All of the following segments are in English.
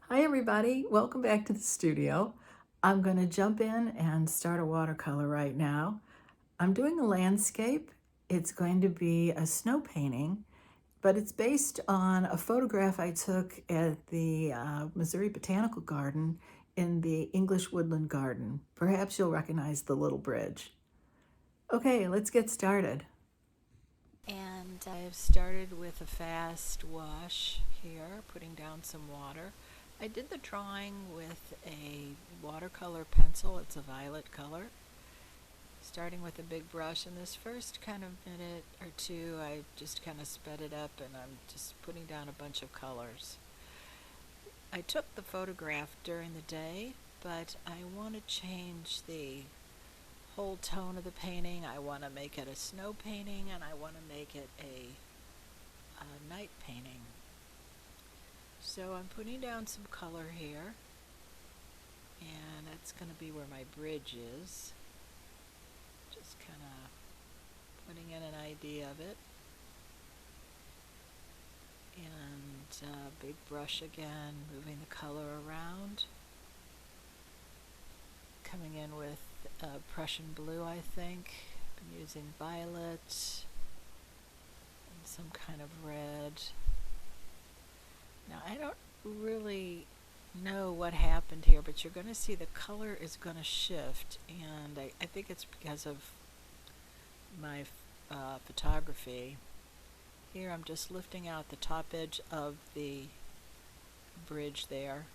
Hi everybody, welcome back to the studio. I'm going to jump in and start a watercolor right now. I'm doing a landscape. It's going to be a snow painting, but it's based on a photograph I took at the Missouri Botanical Garden in the English Woodland Garden. Perhaps you'll recognize the little bridge. Okay, let's get started. And I've started with a fast wash here, putting down some water. I did the drawing with a watercolor pencil. It's a violet color. Starting with a big brush, and this first kind of minute or two, I just kind of sped it up and I'm just putting down a bunch of colors. I took the photograph during the day, but I want to change the whole tone of the painting. I want to make it a snow painting, and I want to make it a night painting. So I'm putting down some color here, and that's going to be where my bridge is. Just kind of putting in an idea of it. And big brush again, moving the color around. Coming in with Prussian blue, I think. I'm using violet and some kind of red. Now, I don't really know what happened here, but you're going to see the color is going to shift, and I think it's because of my photography. Here I'm just lifting out the top edge of the bridge there.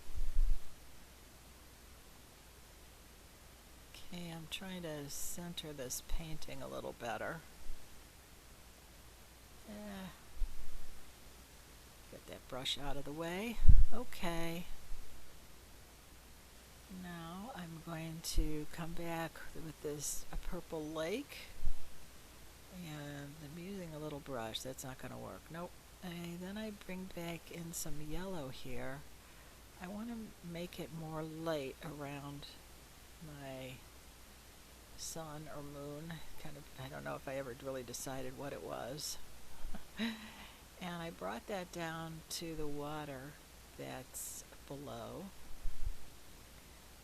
Okay, I'm trying to center this painting a little better. Get that brush out of the way. Okay. Now I'm going to come back with this a purple lake, and I'm using a little brush. That's not going to work. Nope. Then I bring back in some yellow here. I want to make it more light around my sun or moon. Kind of, I don't know if I ever really decided what it was. And I brought that down to the water that's below.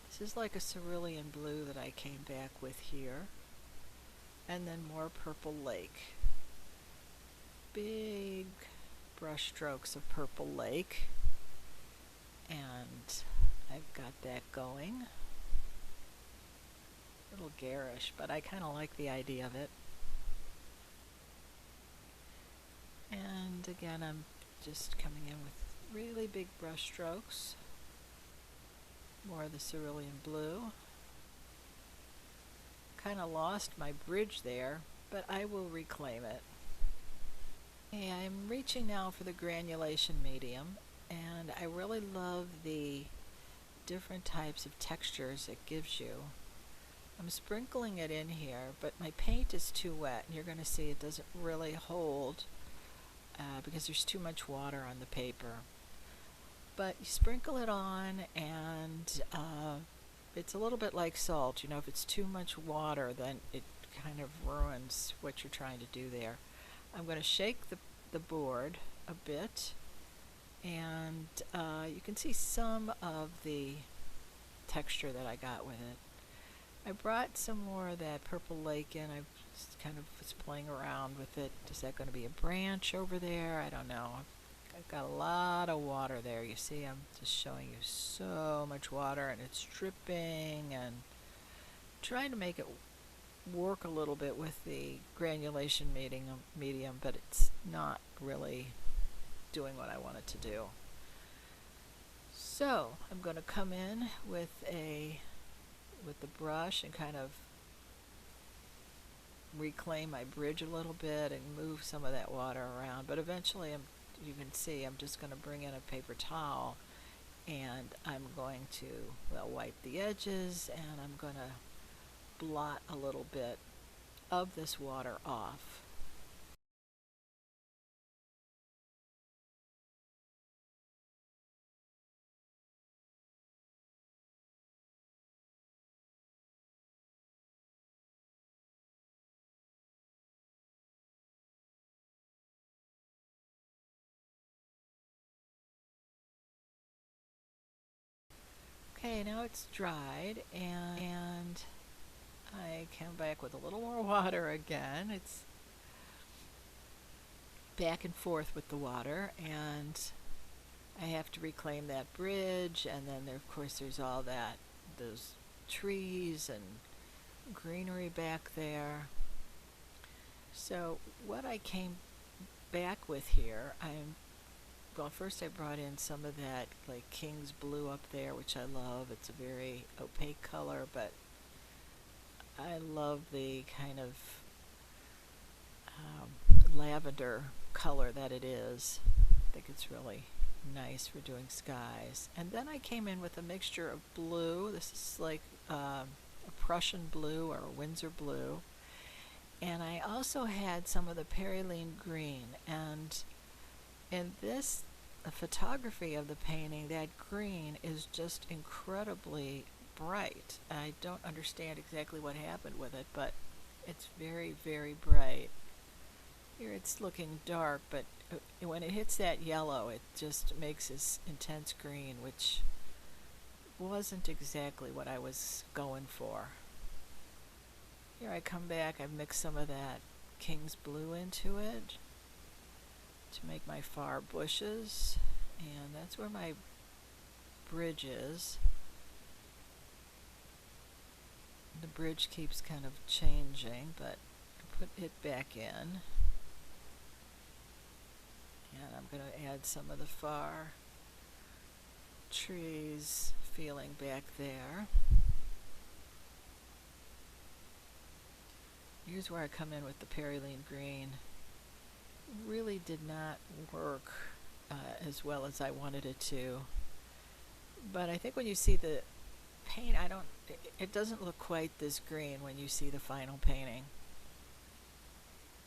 This is like a cerulean blue that I came back with here. And then more purple lake. Big brush strokes of purple lake. And I've got that going. A little garish, but I kind of like the idea of it. And again, I'm just coming in with really big brush strokes. More of the cerulean blue. Kind of lost my bridge there, but I will reclaim it. Okay, I'm reaching now for the granulation medium, and I really love the different types of textures it gives you. I'm sprinkling it in here, but my paint is too wet, and you're going to see it doesn't really hold because there's too much water on the paper. But you sprinkle it on, and it's a little bit like salt. You know, if it's too much water, then it kind of ruins what you're trying to do there. I'm going to shake the board a bit, and you can see some of the texture that I got with it. I brought some more of that purple lake in. I just kind of was playing around with it. Is that going to be a branch over there? I don't know. I've got a lot of water there. You see, I'm just showing you so much water, and it's dripping, and trying to make it work a little bit with the granulation medium, but it's not really doing what I want it to do. So I'm going to come in with the brush and kind of reclaim my bridge a little bit and move some of that water around. But eventually, you can see I'm just going to bring in a paper towel, and I'm going to wipe the edges, and I'm going to blot a little bit of this water off. Okay, now it's dried, and I come back with a little more water again. It's back and forth with the water, and I have to reclaim that bridge, and then there, of course, there's all those trees and greenery back there. So what I came back with here, well, first I brought in some of that like King's Blue up there, which I love. It's a very opaque color, but I love the kind of lavender color that it is. I think it's really nice for doing skies. And then I came in with a mixture of blue. This is like a Prussian blue or a Windsor blue. And I also had some of the perylene green. And in this photography of the painting, that green is just incredibly bright. I don't understand exactly what happened with it, but it's very, very bright. Here it's looking dark, but when it hits that yellow, it just makes this intense green, which wasn't exactly what I was going for. Here I come back, I've mixed some of that King's Blue into it to make my far bushes, and that's where my bridge is. The bridge keeps kind of changing, but I put it back in. And I'm going to add some of the far trees feeling back there. Here's where I come in with the perylene green. Really did not work as well as I wanted it to. But I think when you see the paint, it doesn't look quite this green when you see the final painting.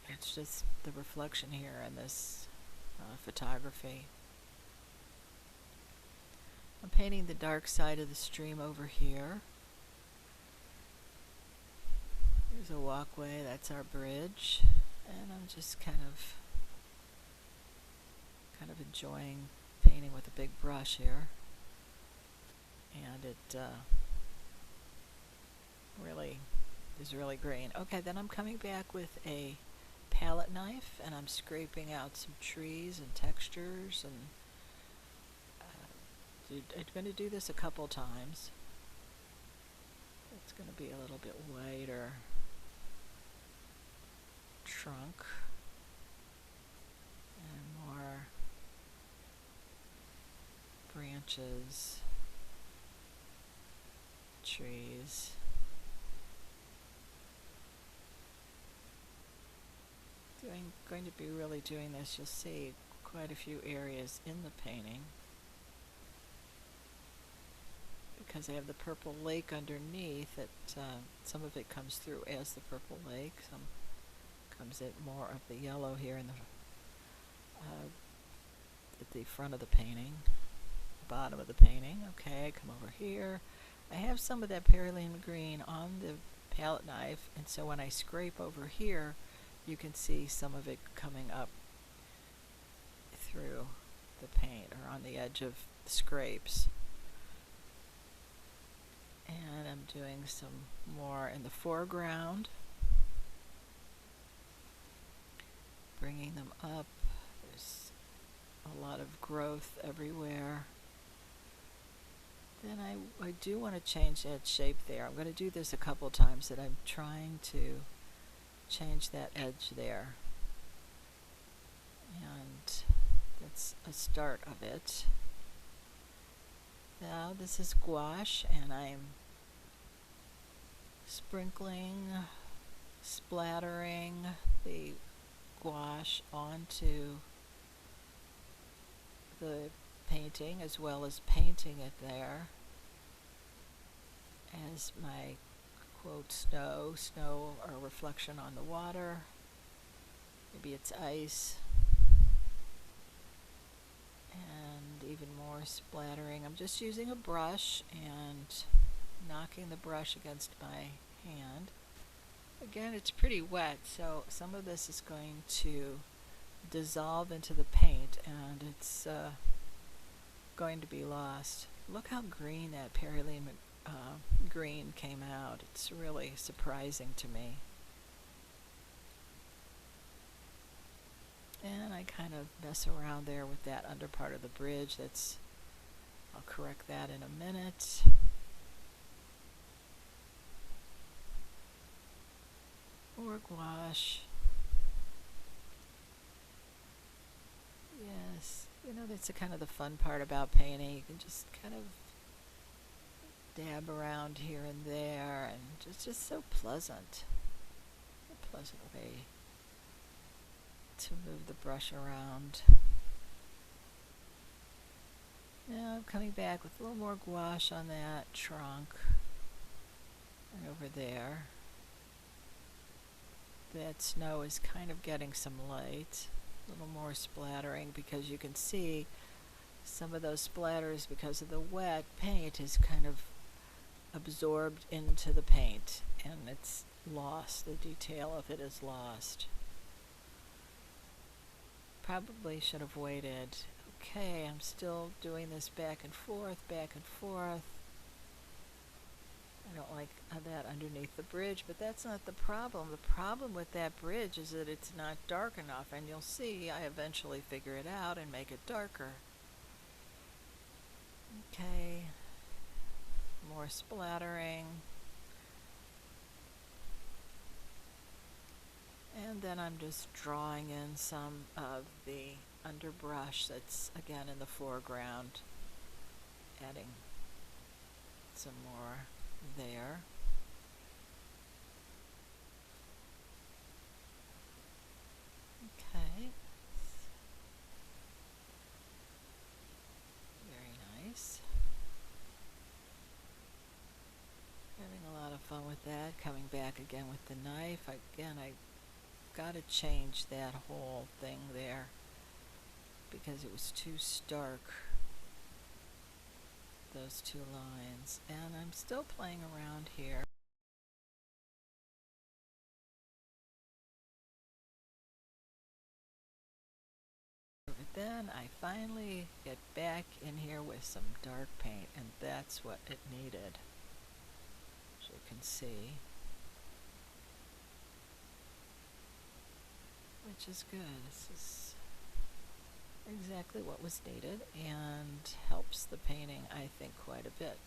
It's just the reflection here in this photography. I'm painting the dark side of the stream over here. There's a walkway, that's our bridge, and I'm just kind of enjoying painting with a big brush here. And it really is really green. Okay, then I'm coming back with a palette knife, and I'm scraping out some trees and textures, and I'm going to do this a couple times. It's going to be a little bit wider trunk and more branches, trees. Going to be really doing this. You'll see quite a few areas in the painting because I have the purple lake underneath. Some of it comes through as the purple lake. Some comes in more of the yellow here in at the front of the painting, bottom of the painting. Okay, I come over here. I have some of that perylene green on the palette knife, and so when I scrape over here, you can see some of it coming up through the paint or on the edge of the scrapes. And I'm doing some more in the foreground, bringing them up. There's a lot of growth everywhere. Then I do want to change that shape there. I'm going to do this a couple times, that I'm trying to change that edge there. And that's a start of it. Now this is gouache, and I'm sprinkling, splattering the gouache onto the painting, as well as painting it there as my quote snow or reflection on the water. Maybe it's ice. And even more splattering. I'm just using a brush and knocking the brush against my hand. Again, it's pretty wet, so some of this is going to dissolve into the paint, and it's going to be lost. look how green that perylene green came out. It's really surprising to me. And I kind of mess around there with that under part of the bridge. I'll correct that in a minute. Or gouache. Yes, that's kind of the fun part about painting. You can just kind of dab around here and there, and just so pleasant. A pleasant way to move the brush around. Now I'm coming back with a little more gouache on that trunk and over there. That snow is kind of getting some light, a little more splattering, because you can see some of those splatters, because of the wet paint, is kind of absorbed into the paint and it's lost. The detail of it is lost. Probably should have waited. Okay, I'm still doing this back and forth, back and forth. I don't like that underneath the bridge, but that's not the problem. The problem with that bridge is that it's not dark enough, and you'll see I eventually figure it out and make it darker. Okay, more splattering. And then I'm just drawing in some of the underbrush that's again in the foreground, adding some more there. Okay. Very nice. Having a lot of fun with that. Coming back again with the knife. Again, I got to change that whole thing there because it was too stark, those two lines, and I'm still playing around here. But then I finally get back in here with some dark paint, and that's what it needed, as you can see. Which is good. This is exactly what was needed and helps the painting, I think, quite a bit.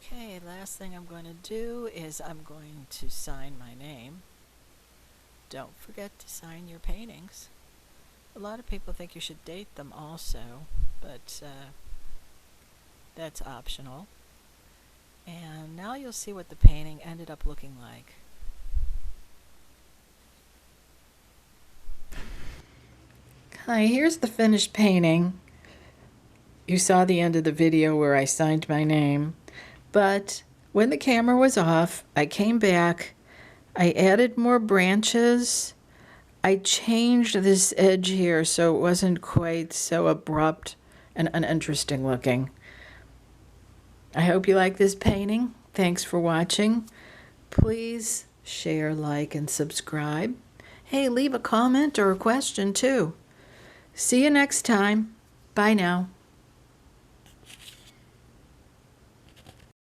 Okay, last thing I'm going to do is I'm going to sign my name. Don't forget to sign your paintings. A lot of people think you should date them also, but that's optional. And now you'll see what the painting ended up looking like. Hi, here's the finished painting. You saw the end of the video where I signed my name, but when the camera was off, I came back, I added more branches, I changed this edge here so it wasn't quite so abrupt and uninteresting looking. I hope you like this painting. Thanks for watching. Please share, like, and subscribe. Hey, leave a comment or a question too. See you next time. Bye now.